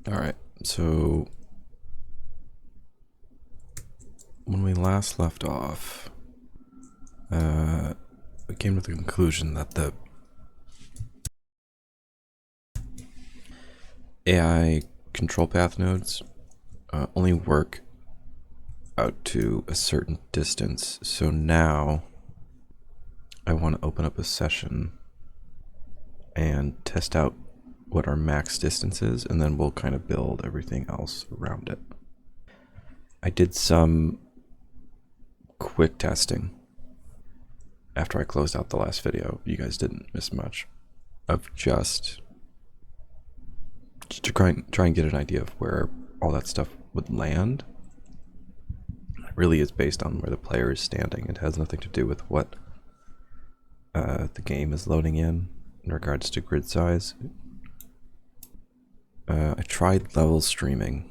All right, so when we last left off, we came to the conclusion that the AI control path nodes only work out to a certain distance. So now I want to open up a session and test out what our max distance is, and then we'll kind of build everything else around it. I did some quick testing after I closed out the last video. You guys didn't miss much of just to try and get an idea of where all that stuff would land. It really is based on where the player is standing. It has nothing to do with what the game is loading in regards to grid size. I tried level streaming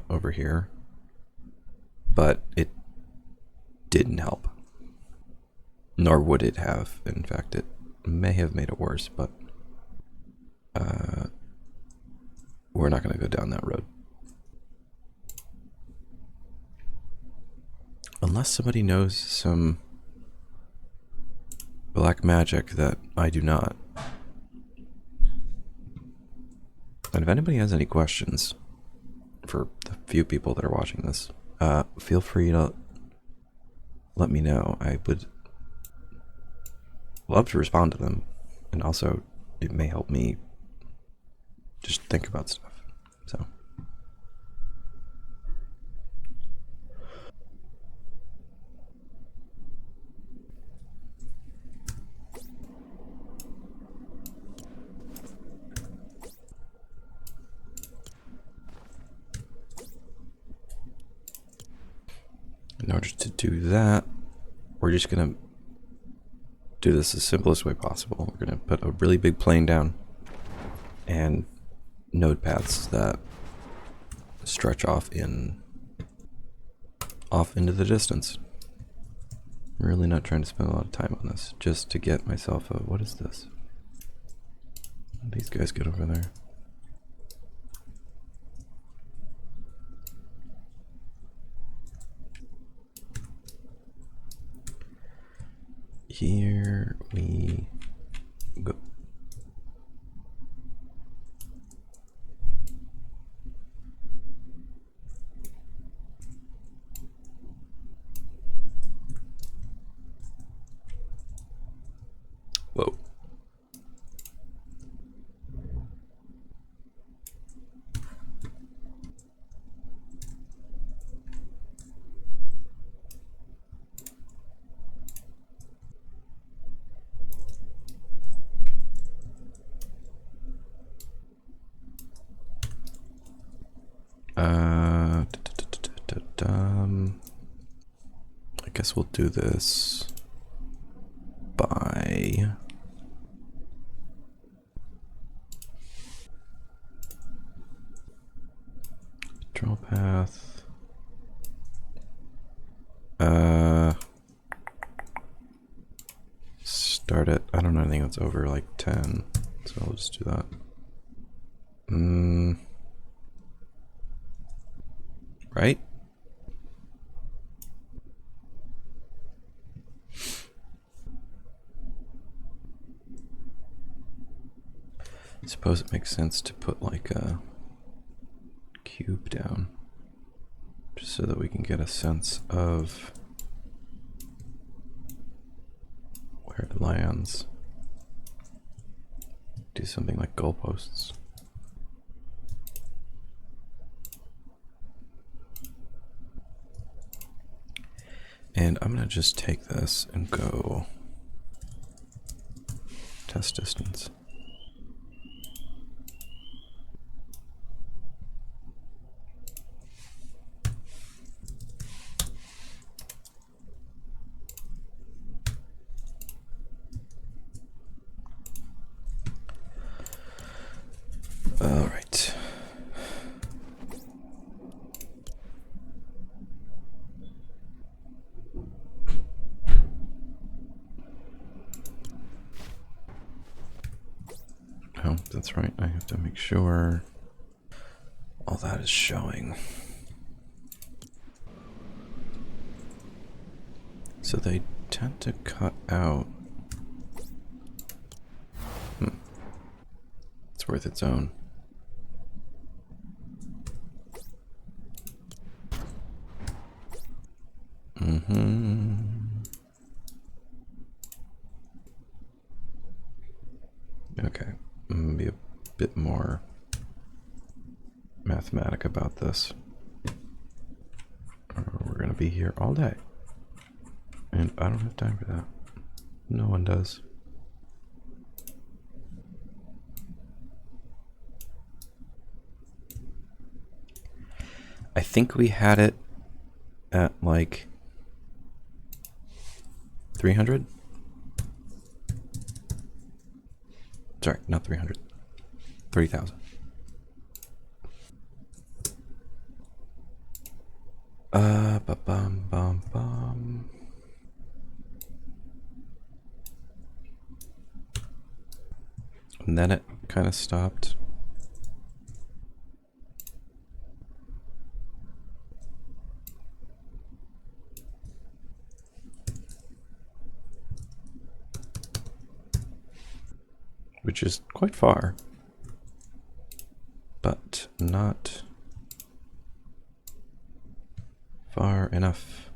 over here, but it didn't help. Nor would it have. In fact, it may have made it worse, but we're not going to go down that road. Unless somebody knows some black magic that I do not. And if anybody has any questions for the few people that are watching this, feel free to let me know. I would love to respond to them, and also it may help me just think about stuff. So in order to do that, we're just gonna do this the simplest way possible. We're gonna put a really big plane down and node paths that stretch off into the distance. I'm really not trying to spend a lot of time on this, just to get myself a, what is this? How did these guys get over there? Here we go. Whoa. I guess we'll do this by draw path. Start it. I don't know anything that's over like 10, so I'll just do that. Right? I suppose it makes sense to put like a cube down, just so that we can get a sense of where it lands. Do something like goalposts. And I'm gonna just take this and go test distance. All right. Oh, that's right. I have to make sure all that is showing. So they tend to cut out. It's worth its own. Okay, I'm gonna be a bit more mathematic about this. We're gonna be here all day. And I don't have time for that. No one does. I think we had it at like 300? Sorry, not 300. 30,000. Ba-bum-bum-bum. And then it kind of stopped. Which is quite far, but not far enough.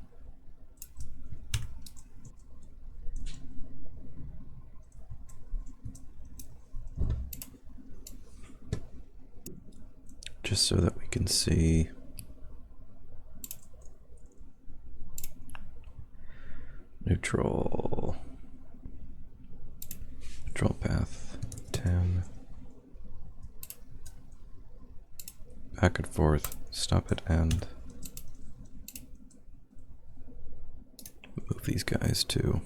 Just so that we can see neutral path 10, back and forth, stop at end. Move these guys too.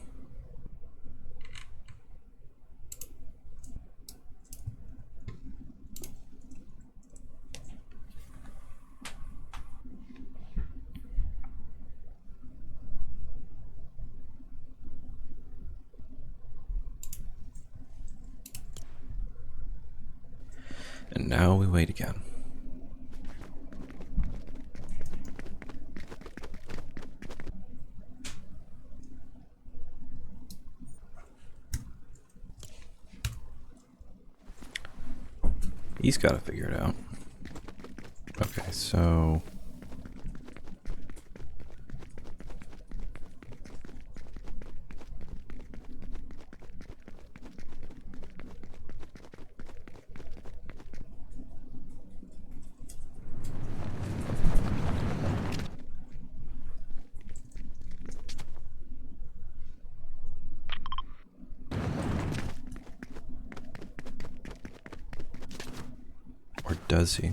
And now we wait again. He's got to figure it out. Okay, so or does he?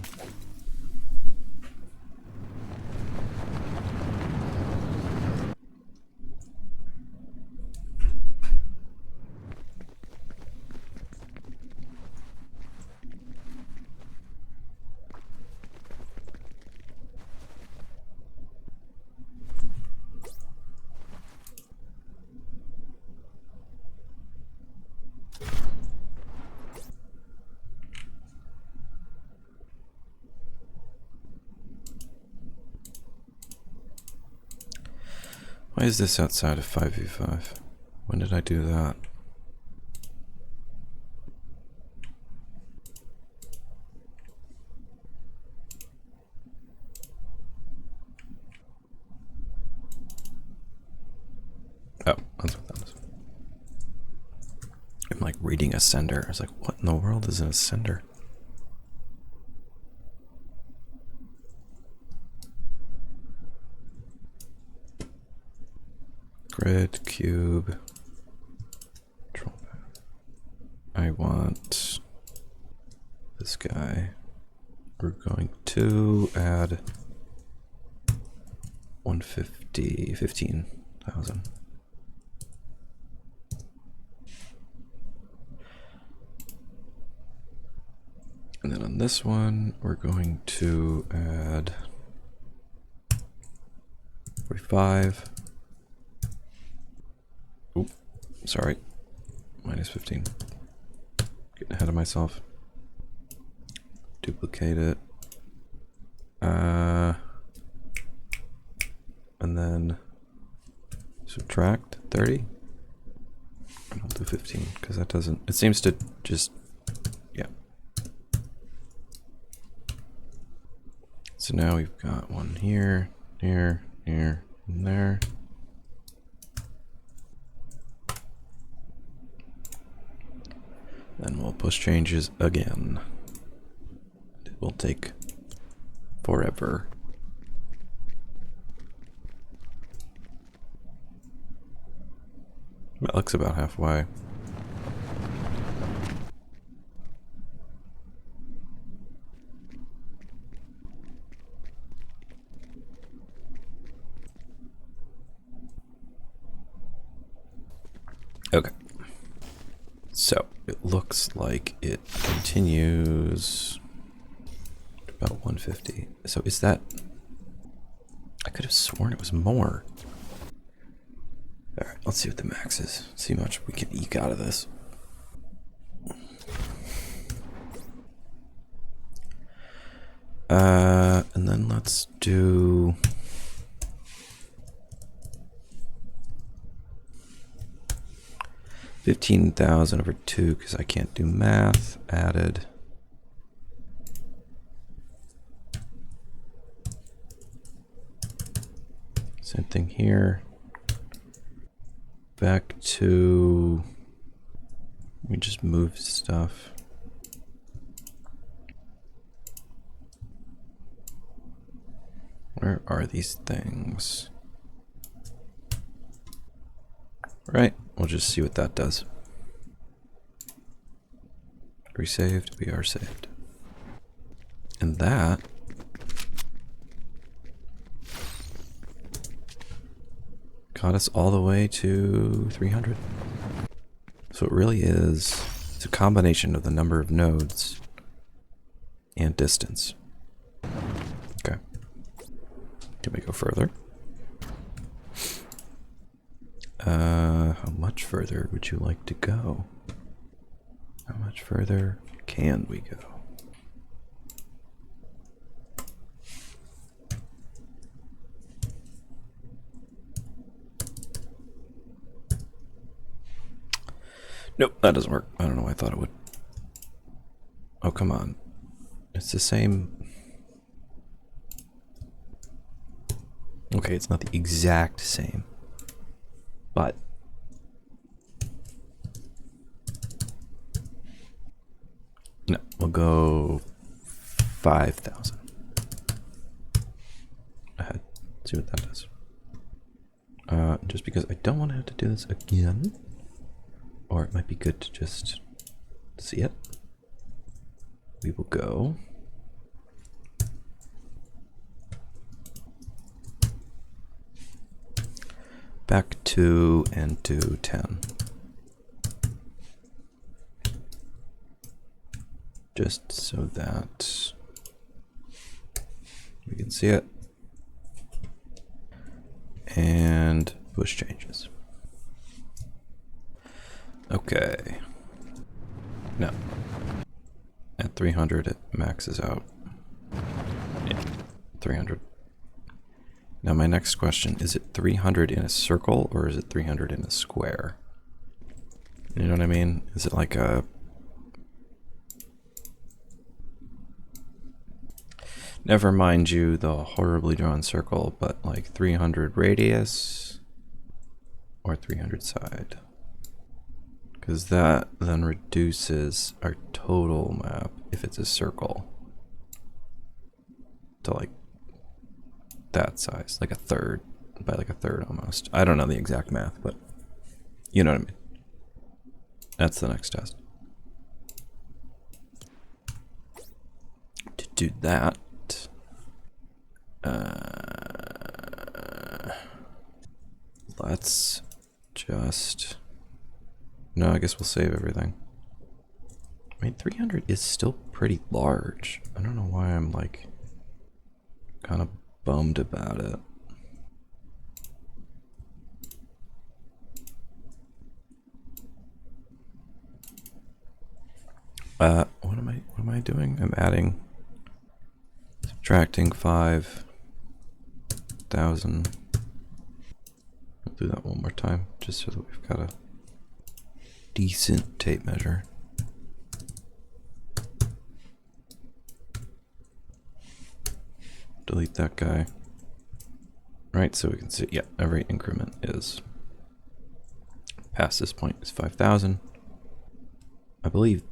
Why is this outside of 5v5? When did I do that? Oh, that's what that is. I'm like reading a sender. I was like, what in the world is an ascender? Grid, cube, control path. I want this guy. We're going to add 15,000. And then on this one, we're going to add 45. Oop, sorry, minus 15. Getting ahead of myself. Duplicate it. And then subtract 30. And I'll do 15 because that doesn't, it seems to just, yeah. So now we've got one here, here, here, and there. Then we'll push changes again. It will take forever. That looks about halfway. Okay. So it looks like it continues about 150. So is that, I could have sworn it was more. All right, let's see what the max is. See how much we can eke out of this. And then let's do 15,000 over 2 because I can't do math. Added. Same thing here. Back to, we just moved stuff. Where are these things? Right, we'll just see what that does. Are we saved? We are saved. And that got us all the way to 300. So it really is, it's a combination of the number of nodes and distance. Okay. Can we go further? How much further would you like to go? How much further can we go? Nope, that doesn't work. I don't know why I thought it would. Oh, come on. It's the same. Okay, it's not the exact same. But no, we'll go 5,000. Ahead. See what that does. Just because I don't want to have to do this again. Or it might be good to just see it. We will go back 2 and do 10. Just so that we can see it. And push changes. Okay. No. At 300 it maxes out. Yeah, 300. Now my next question, is it 300 in a circle or is it 300 in a square? You know what I mean? Is it like a... Never mind you the horribly drawn circle, but like 300 radius or 300 side? Because that then reduces our total map, if it's a circle, to like that size, like a third, by like a third almost. I don't know the exact math, but you know what I mean. That's the next test. To do that, let's just... No, I guess we'll save everything. I mean, 300 is still pretty large. I don't know why I'm like kind of bummed about it. What am I doing? I'm adding Subtracting 5,000. I'll do that one more time, just so that we've got a decent tape measure. Delete that guy. Right, so we can see, yeah, every increment is past this point is 5,000. I believe,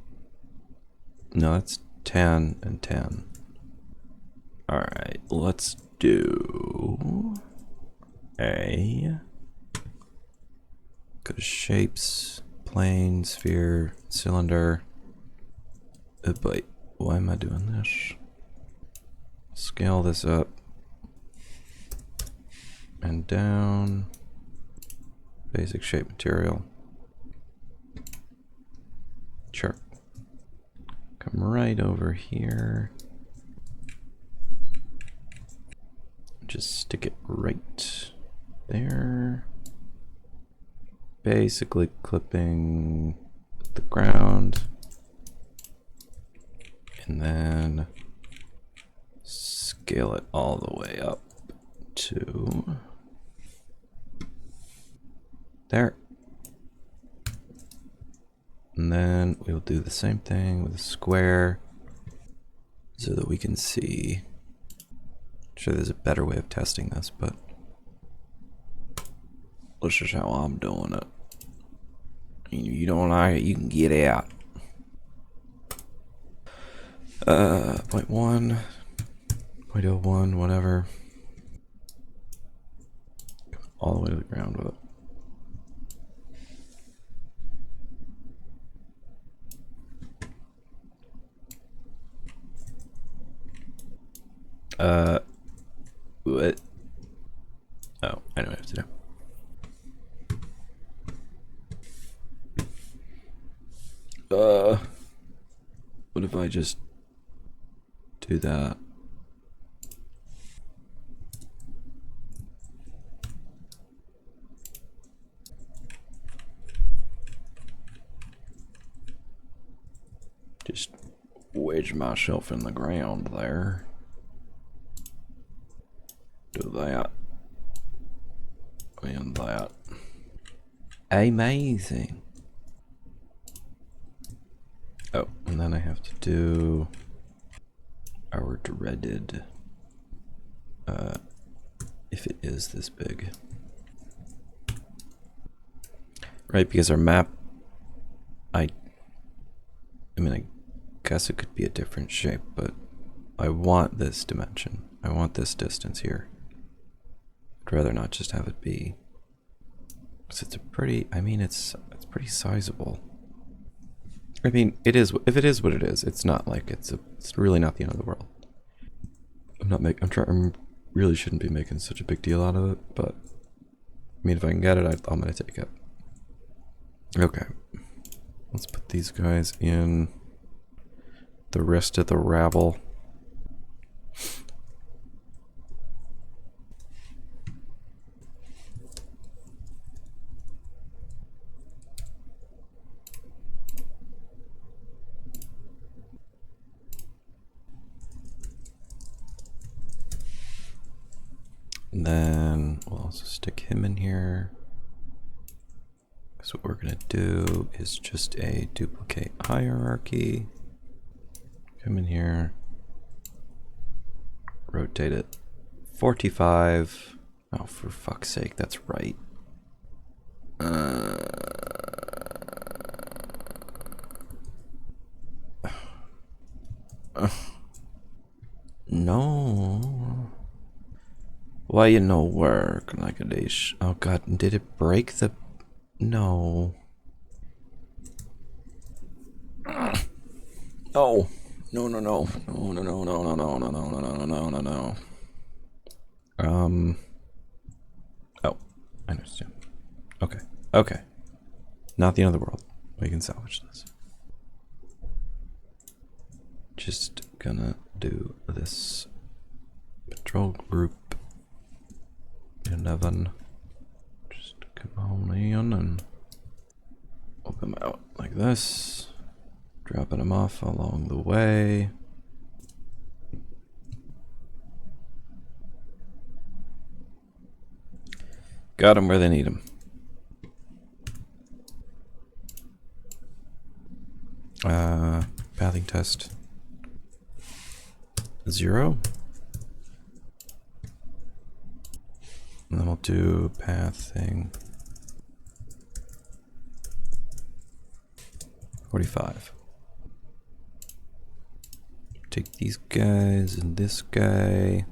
no, that's 10 and 10. All right, let's do a, go to shapes, plane, sphere, cylinder. Wait, why am I doing this? Scale this up and down. Basic shape material. Sure. Come right over here. Just stick it right there. Basically clipping the ground. And then scale it all the way up to there. And then we'll do the same thing with a square so that we can see. I'm sure there's a better way of testing this, but that's just how I'm doing it. You don't like it, you can get out. 0.1, 0.01, whatever. All the way to the ground with it. What? Oh, I know what I have to do. What if I just do that? Just wedge myself in the ground there. Do that. And that. Amazing. Oh, and then I have to do our dreaded, if it is this big. Right, because our map, I mean, I guess it could be a different shape, but I want this dimension. I want this distance here. I'd rather not just have it be, because it's a pretty, I mean, it's pretty sizable. I mean, it is, if it is what it is, it's not like it's really not the end of the world. I really shouldn't be making such a big deal out of it, but I mean, if I can get it, I'm gonna take it. Okay, let's put these guys in the rest of the rabble. And then we'll also stick him in here. So what we're gonna do is just a duplicate hierarchy. Come in here. Rotate it 45. Oh, for fuck's sake, that's right. No. Why you no work like a dish? Oh god, did it break the... No. Oh. No, no, no. No, no, no, no, no, no, no, no, no, no, no, no, no. Oh, I understand. Okay. Okay. Not the end of the world. We can salvage this. Just gonna do this. Patrol group 11. Just come on in and open them out like this. Dropping them off along the way. Got them where they need them. Pathing test 0. And then we'll do pathing 45. Take these guys and this guy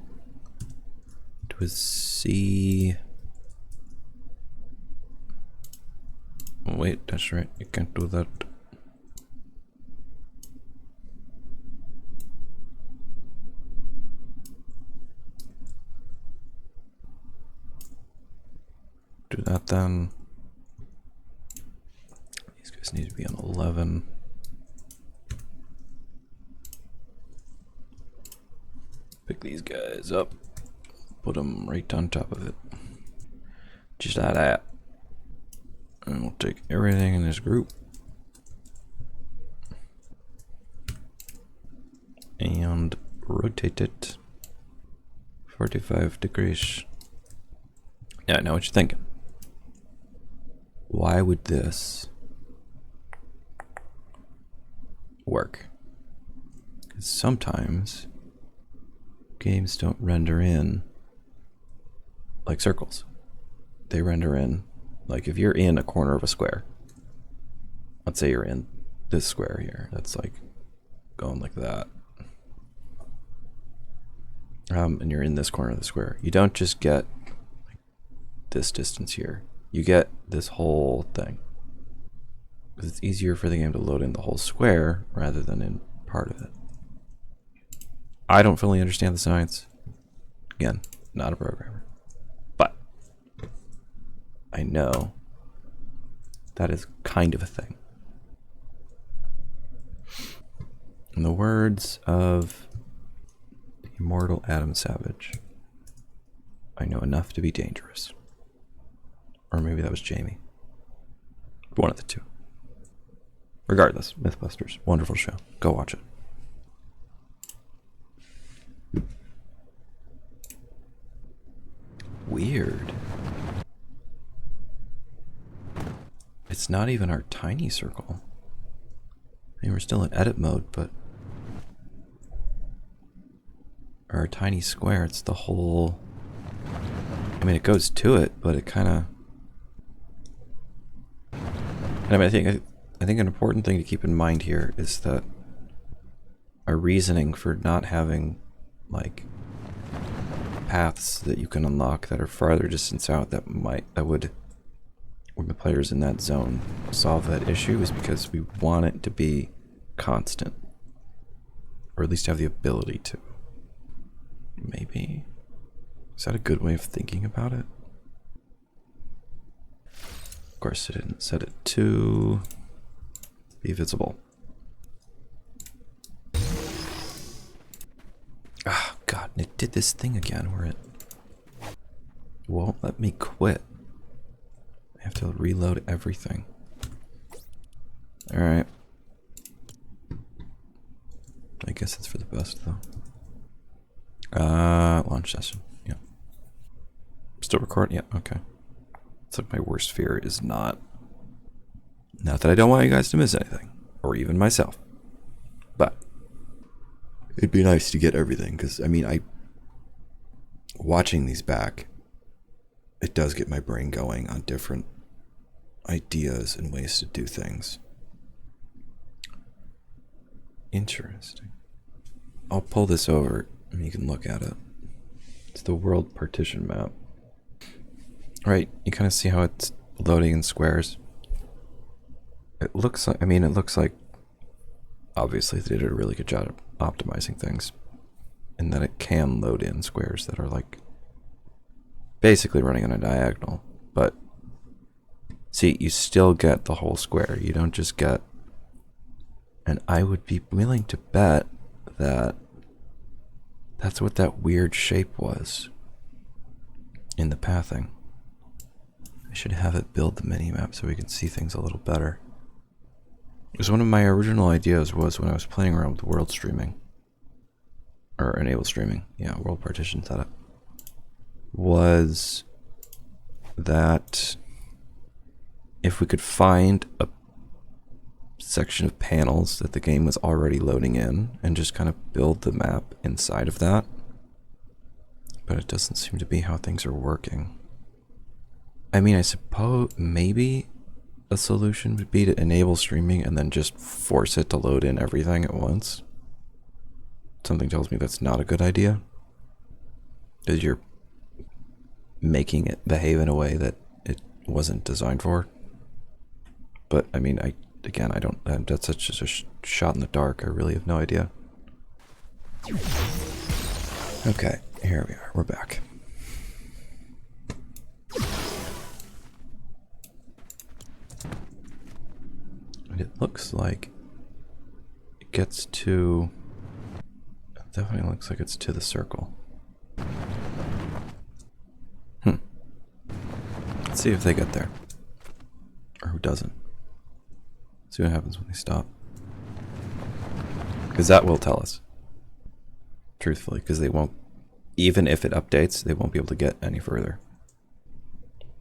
to a C. Oh, wait, that's right. You can't do that. Do that then. These guys need to be on 11. Pick these guys up. Put them right on top of it. Just like that. And we'll take everything in this group. And rotate it 45 degrees. Yeah, I know what you're thinking. Why would this work? Because sometimes games don't render in like circles. They render in, like if you're in a corner of a square, let's say you're in this square here, that's like going like that. And you're in this corner of the square. You don't just get like this distance here. You get this whole thing. Because it's easier for the game to load in the whole square rather than in part of it. I don't fully understand the science. Again, not a programmer. But I know that is kind of a thing. In the words of the immortal Adam Savage, I know enough to be dangerous. Or maybe that was Jamie. One of the two. Regardless, Mythbusters, wonderful show. Go watch it. Weird. It's not even our tiny circle. I mean, we're still in edit mode, but our tiny square, it's the whole... I mean, it goes to it, but it kind of... I mean, I think an important thing to keep in mind here is that our reasoning for not having, like, paths that you can unlock that are farther distance out that would, when the player's in that zone, solve that issue is because we want it to be constant. Or at least have the ability to. Maybe? Is that a good way of thinking about it? Of course, I didn't set it to be visible. Ah, God, it did this thing again where it won't let me quit. I have to reload everything. Alright. I guess it's for the best, though. Launch session, yeah. Still recording? Yeah, okay. It's like my worst fear is not that I don't want you guys to miss anything, or even myself, but it'd be nice to get everything, because, I mean, watching these back, it does get my brain going on different ideas and ways to do things. Interesting. I'll pull this over and you can look at it. It's the world partition map. Right, you kind of see how it's loading in squares. It looks like, obviously they did a really good job of optimizing things, and that it can load in squares that are like basically running on a diagonal, but see, you still get the whole square. You don't just get, and I would be willing to bet that that's what that weird shape was in the pathing. I should have it build the mini-map so we can see things a little better. Because one of my original ideas was when I was playing around with world streaming, or enable streaming, yeah, world partition setup, was that if we could find a section of panels that the game was already loading in and just kind of build the map inside of that. But it doesn't seem to be how things are working. I mean, I suppose maybe a solution would be to enable streaming and then just force it to load in everything at once. Something tells me that's not a good idea, because you're making it behave in a way that it wasn't designed for. But I mean, I don't, that's such a shot in the dark. I really have no idea. Okay, here we are. We're back. And it looks like it gets to, it definitely looks like it's to the circle. Let's see if they get there. Or who doesn't. See what happens when they stop. Because that will tell us. Truthfully, because they won't, even if it updates, they won't be able to get any further.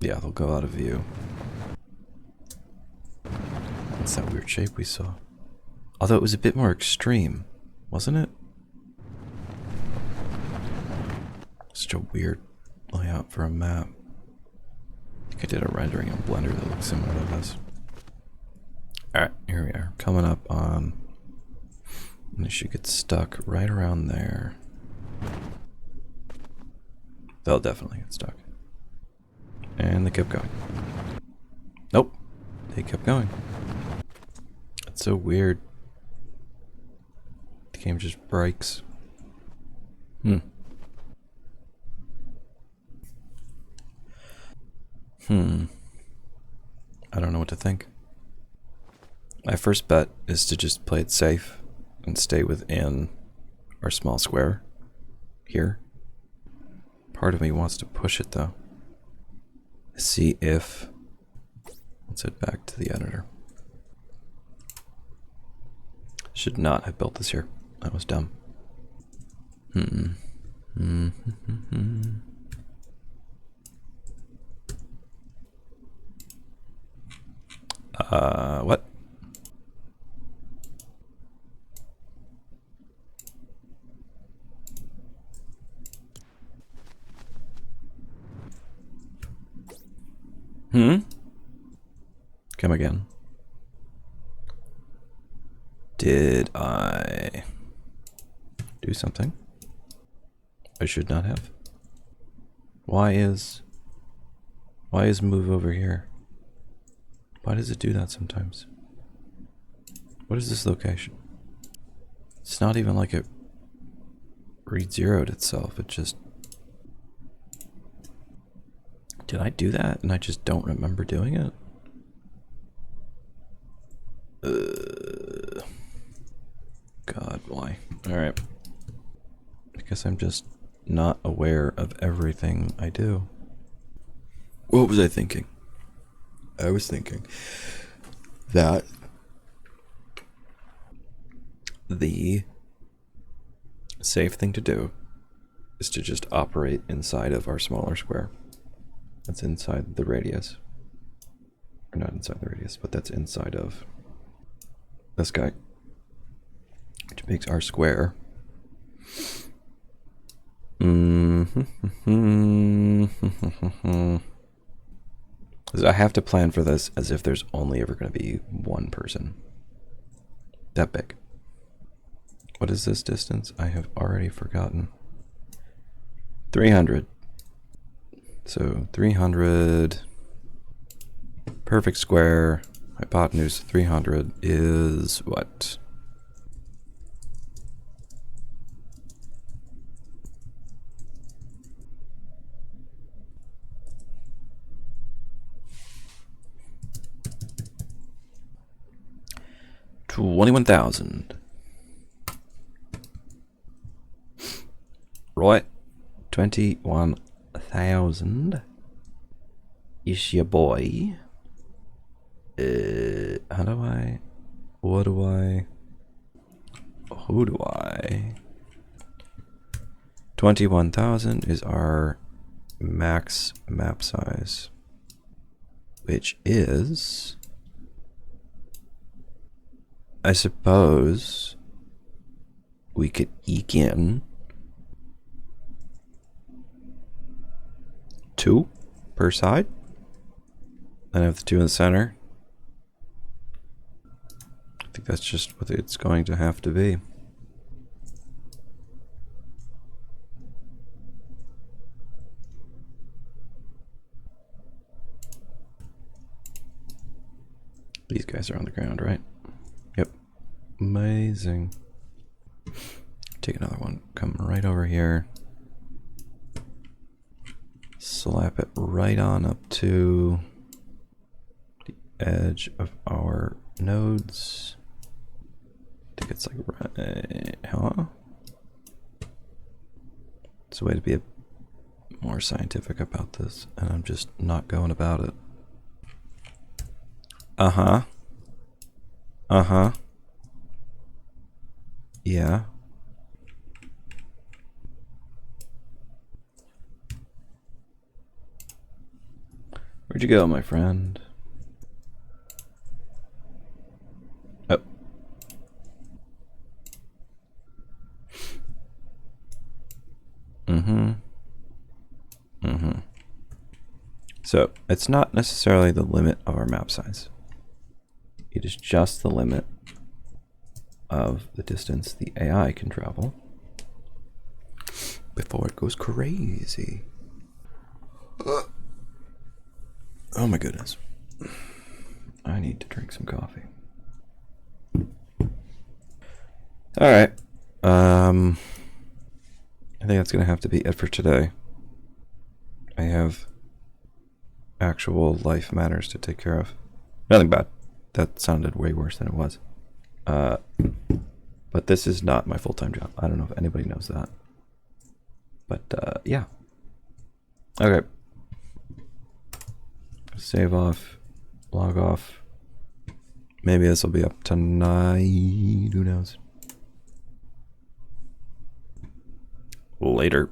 Yeah, they'll go out of view. What's that weird shape we saw? Although it was a bit more extreme, wasn't it? Such a weird layout for a map. I think I did a rendering in Blender that looks similar to this. Alright, here we are. Coming up on... and it should get stuck right around there. They'll definitely get stuck. And they kept going. Nope. They kept going. It's so weird. The game just breaks. I don't know what to think. My first bet is to just play it safe and stay within our small square here. Part of me wants to push it though. See if... let's head back to the editor. Should not have built this here. That was dumb. What? Come again. Did I do something I should not have? Why is move over here? Why does it do that sometimes? What is this location? It's not even like it re-zeroed itself. It just... did I do that and I just don't remember doing it? God, why? Alright. I guess I'm just not aware of everything I do. What was I thinking? I was thinking that the safe thing to do is to just operate inside of our smaller square. That's inside the radius. Or not inside the radius, but that's inside of this guy. Which makes our square. I have to plan for this as if there's only ever going to be one person. That big. What is this distance? I have already forgotten. 300. So 300. Perfect square. Hypotenuse 300 is what? $21,000. Right. 21,000 is your boy. How do I... what do I... who do I... 21,000 is our max map size. which is, I suppose we could eke in 2 per side and have the 2 in the center. I think that's just what it's going to have to be. These guys are on the ground, right? Yep. Amazing. Take another one. Come right over here. Slap it right on up to the edge of our nodes. I think it's like right, huh? It's a way to be more scientific about this, and I'm just not going about it. Uh-huh. Uh-huh. Yeah. Where'd you go, my friend? Oh. Mm-hmm. Mm-hmm. So, it's not necessarily the limit of our map size. It is just the limit of the distance the AI can travel before it goes crazy. Oh my goodness. I need to drink some coffee. Alright. I think that's going to have to be it for today. I have actual life matters to take care of. Nothing bad. That sounded way worse than it was. But this is not my full-time job. I don't know if anybody knows that. But, yeah. Okay. Save off. Log off. Maybe this will be up tonight. Who knows? Later.